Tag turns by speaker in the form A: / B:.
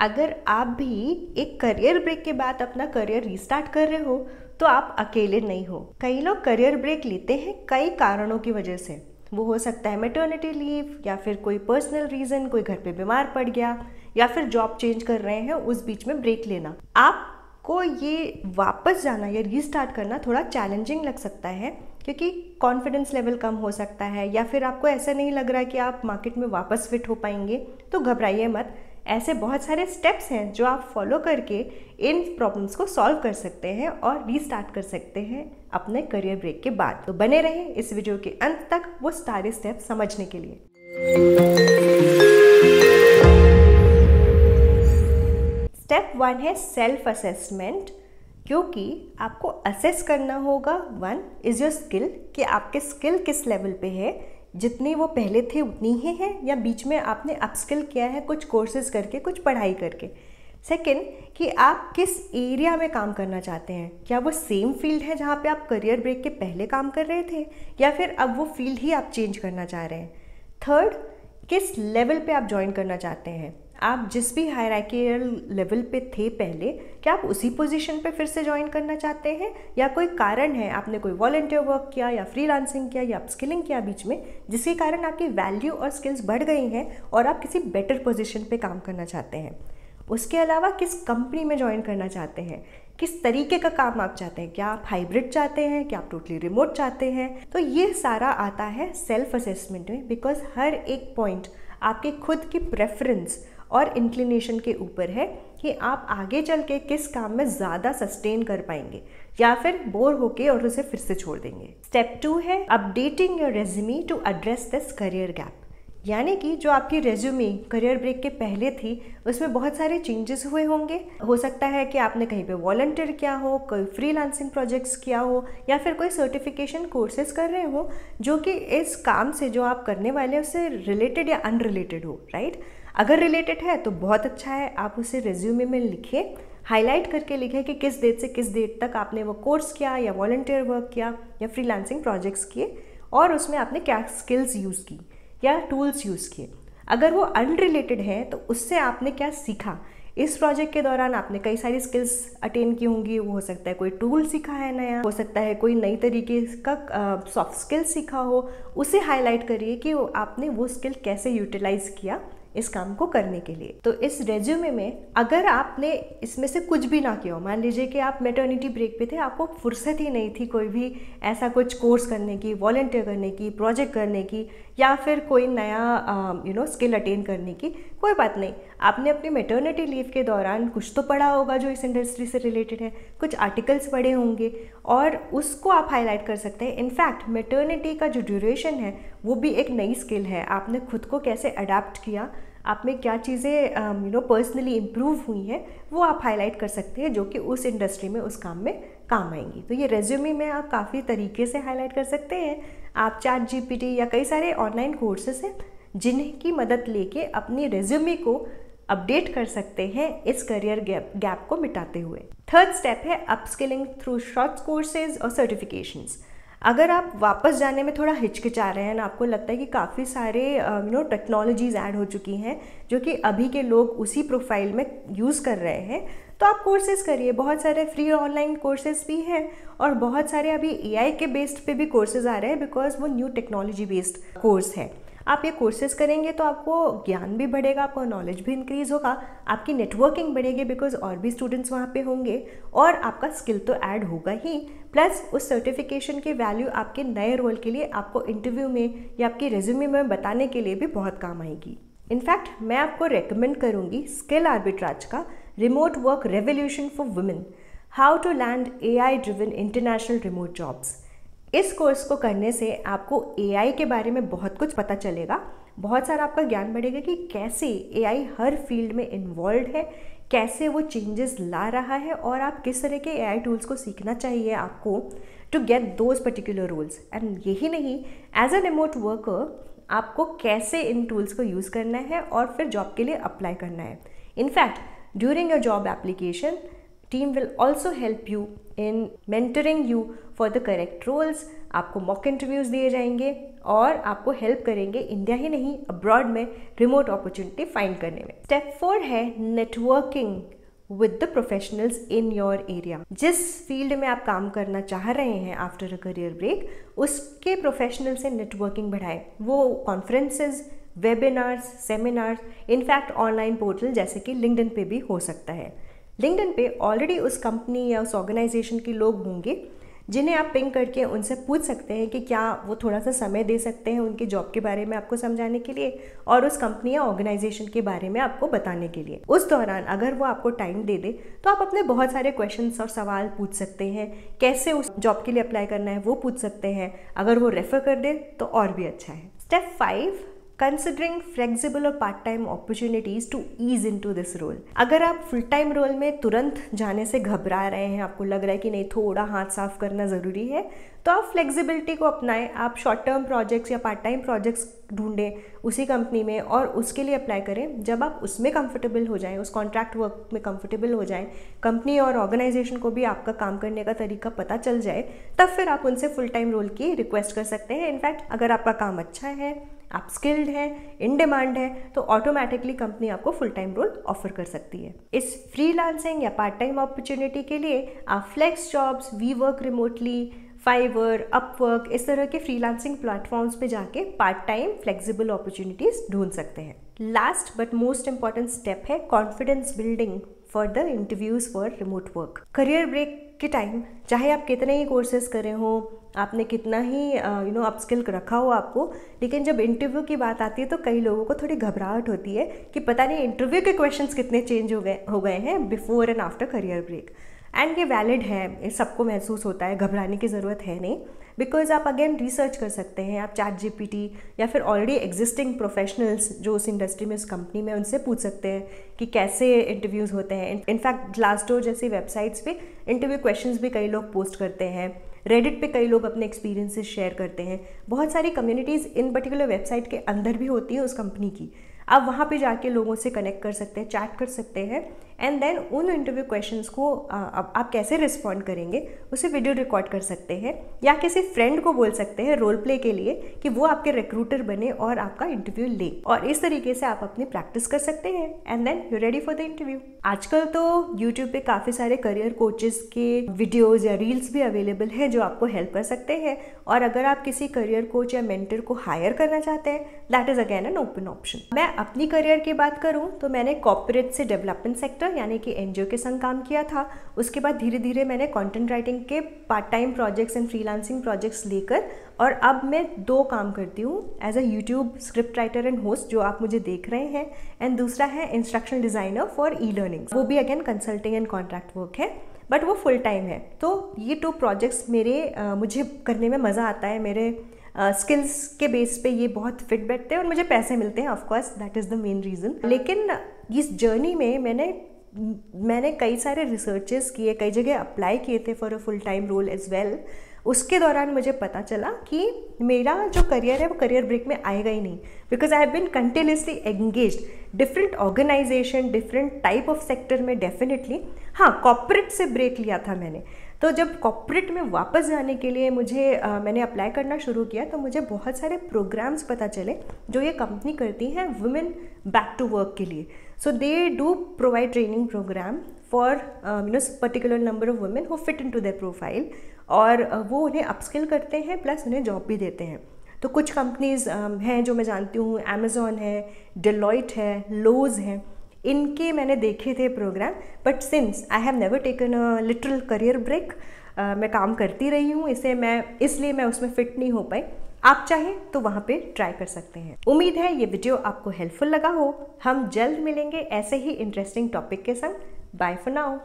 A: अगर आप भी एक करियर ब्रेक के बाद अपना करियर रीस्टार्ट कर रहे हो तो आप अकेले नहीं हो। कई लोग करियर ब्रेक लेते हैं कई कारणों की वजह से। वो हो सकता है मैटरनिटी लीव, या फिर कोई पर्सनल रीज़न, कोई घर पे बीमार पड़ गया, या फिर जॉब चेंज कर रहे हैं, उस बीच में ब्रेक लेना। आपको ये वापस जाना या रीस्टार्ट करना थोड़ा चैलेंजिंग लग सकता है, क्योंकि कॉन्फिडेंस लेवल कम हो सकता है, या फिर आपको ऐसा नहीं लग रहा कि आप मार्केट में वापस फिट हो पाएंगे। तो घबराइए मत, ऐसे बहुत सारे स्टेप्स हैं जो आप फॉलो करके इन प्रॉब्लम्स को सॉल्व कर सकते हैं और रीस्टार्ट कर सकते हैं अपने करियर ब्रेक के बाद। तो बने रहें इस वीडियो के अंत तक वो सारे स्टेप्स समझने के लिए। स्टेप 1 है सेल्फ असेसमेंट, क्योंकि आपको असेस करना होगा 1 इज़ योर स्किल, कि आपके स्किल किस लेवल पे है। जितनी वो पहले थे उतनी ही है, या बीच में आपने अपस्किल किया है कुछ कोर्सेज करके, कुछ पढ़ाई करके। सेकंड, कि आप किस एरिया में काम करना चाहते हैं। क्या वो सेम फील्ड है जहाँ पे आप करियर ब्रेक के पहले काम कर रहे थे, या फिर अब वो फील्ड ही आप चेंज करना चाह रहे हैं। थर्ड, किस लेवल पे आप ज्वाइन करना चाहते हैं। आप जिस भी हायरार्कियल लेवल पे थे पहले, क्या आप उसी पोजीशन पे फिर से ज्वाइन करना चाहते हैं, या कोई कारण है, आपने कोई वॉलंटियर वर्क किया या फ्रीलांसिंग किया या अपस्किलिंग किया बीच में, जिसके कारण आपकी वैल्यू और स्किल्स बढ़ गई हैं और आप किसी बेटर पोजीशन पे काम करना चाहते हैं। उसके अलावा किस कंपनी में ज्वाइन करना चाहते हैं, किस तरीके का काम आप चाहते हैं। क्या आप हाइब्रिड चाहते हैं, क्या आप टोटली रिमोट चाहते हैं। तो ये सारा आता है सेल्फ असेसमेंट में, बिकॉज हर एक पॉइंट आपके खुद की प्रेफरेंस और इंक्लिनेशन के ऊपर है कि आप आगे चल के किस काम में ज़्यादा सस्टेन कर पाएंगे, या फिर बोर होके और उसे फिर से छोड़ देंगे। स्टेप 2 है updating your resume to address this career gap, यानी कि जो आपकी रेज्यूमे करियर ब्रेक के पहले थी उसमें बहुत सारे चेंजेस हुए होंगे। हो सकता है कि आपने कहीं पे वॉलंटियर किया हो, कोई फ्रीलांसिंग प्रोजेक्ट्स किया हो, या फिर कोई सर्टिफिकेशन कोर्सेज कर रहे हो जो कि इस काम से जो आप करने वाले हैं उससे रिलेटेड या अनरिलेटेड हो, राइट। अगर रिलेटेड है तो बहुत अच्छा है, आप उसे रेज्यूमे में लिखिए, हाईलाइट करके लिखें कि किस डेट से किस डेट तक आपने वो कोर्स किया, या वॉलंटियर वर्क किया, या फ्रीलांसिंग प्रोजेक्ट्स किए, और उसमें आपने क्या स्किल्स यूज़ की या टूल्स यूज़ किए। अगर वो अनरिलेटेड है तो उससे आपने क्या सीखा। इस प्रोजेक्ट के दौरान आपने कई सारी स्किल्स अटेन की होंगी। वो हो सकता है कोई टूल सीखा है नया, हो सकता है कोई नई तरीके का सॉफ्ट स्किल सीखा हो, उसे हाईलाइट करिए कि आपने वो स्किल कैसे यूटिलाइज किया इस काम को करने के लिए। तो इस रेज्यूमे में अगर आपने इसमें से कुछ भी ना किया हो, मान लीजिए कि आप मैटरनिटी ब्रेक पे थे, आपको फुर्सत ही नहीं थी कोई भी ऐसा कुछ कोर्स करने की, वॉलंटियर करने की, प्रोजेक्ट करने की, या फिर कोई नया स्किल अटेन करने की, कोई बात नहीं। आपने अपनी मैटरनिटी लीव के दौरान कुछ तो पढ़ा होगा जो इस इंडस्ट्री से रिलेटेड है, कुछ आर्टिकल्स पढ़े होंगे, और उसको आप हाईलाइट कर सकते हैं। इनफैक्ट मैटरनिटी का जो ड्यूरेशन है वो भी एक नई स्किल है। आपने खुद को कैसे अडेप्ट किया, आप में क्या चीज़ें पर्सनली इम्प्रूव हुई हैं, वो आप हाईलाइट कर सकते हैं, जो कि उस इंडस्ट्री में उस काम में काम आएंगी। तो ये रेज्यूमे में आप काफ़ी तरीके से हाईलाइट कर सकते हैं। आप ChatGPT या कई सारे ऑनलाइन कोर्सेस हैं जिनकी मदद लेके अपनी रेज्यूमे को अपडेट कर सकते हैं इस करियर गैप को मिटाते हुए। थर्ड स्टेप है अपस्किलिंग थ्रू शॉर्ट कोर्सेज और सर्टिफिकेशंस। अगर आप वापस जाने में थोड़ा हिचकिचा रहे हैं ना, आपको लगता है कि काफ़ी सारे टेक्नोलॉजीज़ ऐड हो चुकी हैं जो कि अभी के लोग उसी प्रोफाइल में यूज़ कर रहे हैं, तो आप कोर्सेज करिए। बहुत सारे फ्री ऑनलाइन कोर्सेज भी हैं, और बहुत सारे अभी AI के बेस्ड पे भी कोर्सेज आ रहे हैं, बिकॉज वो न्यू टेक्नोलॉजी बेस्ड कोर्स है। आप ये कोर्सेज करेंगे तो आपको ज्ञान भी बढ़ेगा, आपको नॉलेज भी इंक्रीज़ होगा, आपकी नेटवर्किंग बढ़ेगी, बिकॉज और भी स्टूडेंट्स वहाँ पे होंगे, और आपका स्किल तो ऐड होगा ही, प्लस उस सर्टिफिकेशन की वैल्यू आपके नए रोल के लिए आपको इंटरव्यू में या आपकी रेज्यूमे में बताने के लिए भी बहुत काम आएगी। इनफैक्ट मैं आपको रेकमेंड करूँगी स्किल आर्बिट्राज का remote work revolution for women, how to land AI driven international remote jobs. इस कोर्स को करने से आपको AI के बारे में बहुत कुछ पता चलेगा, बहुत सारा आपका ज्ञान बढ़ेगा कि कैसे AI हर फील्ड में इन्वॉल्व है, कैसे वो चेंजेस ला रहा है, और आप किस तरह के AI टूल्स को सीखना चाहिए आपको to get those particular roles. And यही नहीं, एज अ रिमोट वर्कर आपको कैसे इन टूल्स को यूज़ करना है और फिर जॉब के लिए अप्लाई करना है। In fact during your job application team will also help you in mentoring you for the correct roles. आपको मॉक इंटरव्यूज़ दिए जाएंगे और आपको हेल्प करेंगे इंडिया ही नहीं अब्रॉड में रिमोट अपॉर्चुनिटी फाइंड करने में। स्टेप 4 है networking with the professionals in your area. जिस फील्ड में आप काम करना चाह रहे हैं आफ्टर अ करियर ब्रेक, उसके प्रोफेशनल से नेटवर्किंग बढ़ाएं। वो conferences, webinars, seminars, in fact online portal जैसे कि लिंक्डइन पे भी हो सकता है। लिंक्डइन पे ऑलरेडी उस कंपनी या उस ऑर्गेनाइजेशन के लोग होंगे जिन्हें आप पिंग करके उनसे पूछ सकते हैं कि क्या वो थोड़ा सा समय दे सकते हैं उनकी जॉब के बारे में आपको समझाने के लिए और उस कंपनी या ऑर्गेनाइजेशन के बारे में आपको बताने के लिए। उस दौरान अगर वो आपको टाइम दे दे तो आप अपने बहुत सारे क्वेश्चंस और सवाल पूछ सकते हैं। कैसे उस जॉब के लिए अप्लाई करना है वो पूछ सकते हैं। अगर वो रेफर कर दे तो और भी अच्छा है। स्टेप 5, कंसिडरिंग फ्लेक्सिबल और part time opportunities to ease into this role. अगर आप फुल टाइम रोल में तुरंत जाने से घबरा रहे हैं, आपको लग रहा है कि नहीं थोड़ा हाथ साफ करना ज़रूरी है, तो आप फ्लेक्सिबिलिटी को अपनाएं। आप शॉर्ट टर्म प्रोजेक्ट्स या पार्ट टाइम प्रोजेक्ट्स ढूंढें उसी कंपनी में और उसके लिए अप्लाई करें। जब आप उसमें कंफर्टेबल हो जाएं, उस कॉन्ट्रैक्ट वर्क में कंफर्टेबल हो जाएं, कंपनी और ऑर्गेनाइजेशन को भी आपका काम करने का तरीका पता चल जाए, तब फिर आप उनसे फुल टाइम रोल की रिक्वेस्ट कर सकते हैं। इनफैक्ट अगर आपका काम अच्छा है, आप स्किल्ड हैं, इन डिमांड है, तो ऑटोमेटिकली कंपनी आपको फुल टाइम रोल ऑफर कर सकती है। इस फ्रीलांसिंग या पार्ट टाइम अपॉर्चुनिटी के लिए आप FlexJobs, we work remotely, Fiverr, Upwork, इस तरह के फ्रीलांसिंग प्लेटफॉर्म्स पे जाके पार्ट टाइम फ्लेक्सिबल अपॉर्चुनिटीज ढूंढ सकते हैं। Last but most important step है confidence building for the interviews for remote work. Career break के टाइम चाहे आप कितने ही कोर्सेज करे हो, आपने कितना ही अपस्किल रखा हो आपको, लेकिन जब इंटरव्यू की बात आती है तो कई लोगों को थोड़ी घबराहट होती है कि पता नहीं इंटरव्यू के क्वेश्चंस कितने चेंज हो गए हैं before and after career break. And ये वैलिड है, सबको महसूस होता है, घबराने की ज़रूरत है नहीं। बिकॉज आप अगेन रिसर्च कर सकते हैं, आप चैट जीपीटी या फिर ऑलरेडी एग्जिस्टिंग प्रोफेशनल्स जो उस इंडस्ट्री में, उस कंपनी में, उनसे पूछ सकते हैं कि कैसे इंटरव्यूज़ होते हैं। इनफैक्ट ग्लासडोर जैसी वेबसाइट्स पे इंटरव्यू क्वेश्चंस भी कई लोग पोस्ट करते हैं। रेडिट पे कई लोग अपने एक्सपीरियंसेस शेयर करते हैं। बहुत सारी कम्युनिटीज़ इन पर्टिकुलर वेबसाइट के अंदर भी होती है उस कंपनी की। आप वहाँ पे जाके लोगों से कनेक्ट कर सकते हैं, चैट कर सकते हैं एंड देन उन इंटरव्यू क्वेश्चंस को आप कैसे रिस्पॉन्ड करेंगे उसे वीडियो रिकॉर्ड कर सकते हैं या किसी फ्रेंड को बोल सकते हैं रोल प्ले के लिए कि वो आपके रिक्रूटर बने और आपका इंटरव्यू ले, और इस तरीके से आप अपनी प्रैक्टिस कर सकते हैं and then you ready for the interview. आजकल तो यूट्यूब पे काफ़ी सारे करियर कोचेस के वीडियोज़ या रील्स भी अवेलेबल हैं जो आपको हेल्प कर सकते हैं, और अगर आप किसी करियर कोच या मेंटर को हायर करना चाहते हैं that is again an open option. मैं अपनी करियर की बात करूं तो मैंने कॉर्पोरेट से डेवलपमेंट सेक्टर यानी कि एनजीओ के संग काम किया था। उसके बाद धीरे धीरे मैंने कंटेंट राइटिंग के part time projects and freelancing projects लेकर, और अब मैं 2 काम करती हूँ as a YouTube script writer and host जो आप मुझे देख रहे हैं, एंड दूसरा है instructional designer for e learning. वो भी again consulting and contract work है बट वो फुल टाइम है। तो ये 2 प्रोजेक्ट्स मुझे करने में मज़ा आता है। मेरे स्किल्स के बेस पे ये बहुत फिट बैठते हैं और मुझे पैसे मिलते हैं, of course that is the main reason. लेकिन इस जर्नी में मैंने कई सारे रिसर्चेस किए, कई जगह अप्लाई किए थे for a full time role as well. उसके दौरान मुझे पता चला कि मेरा जो करियर है वो करियर ब्रेक में आएगा ही नहीं, because I have been continuously engaged different organization, different type of sector में। डेफिनेटली हाँ, कॉर्पोरेट से ब्रेक लिया था मैंने। तो जब कॉर्पोरेट में वापस जाने के लिए मैंने अप्लाई करना शुरू किया तो मुझे बहुत सारे प्रोग्राम्स पता चले जो ये कंपनी करती हैं वुमेन बैक टू वर्क के लिए। So they do provide training program for particular number of women who fit into their profile, और वो उन्हें अपस्किल करते हैं प्लस उन्हें जॉब भी देते हैं। तो कुछ कंपनीज हैं जो मैं जानती हूँ, अमेजॉन है, डेलॉयट है, लोज है, इनके मैंने देखे थे program. But since I have never taken a literal career break, मैं काम करती रही हूँ इसलिए मैं उसमें फिट नहीं हो पाई। आप चाहें तो वहाँ पे ट्राई कर सकते हैं। उम्मीद है ये वीडियो आपको हेल्पफुल लगा हो। हम जल्द मिलेंगे ऐसे ही इंटरेस्टिंग टॉपिक के संग। Bye for now.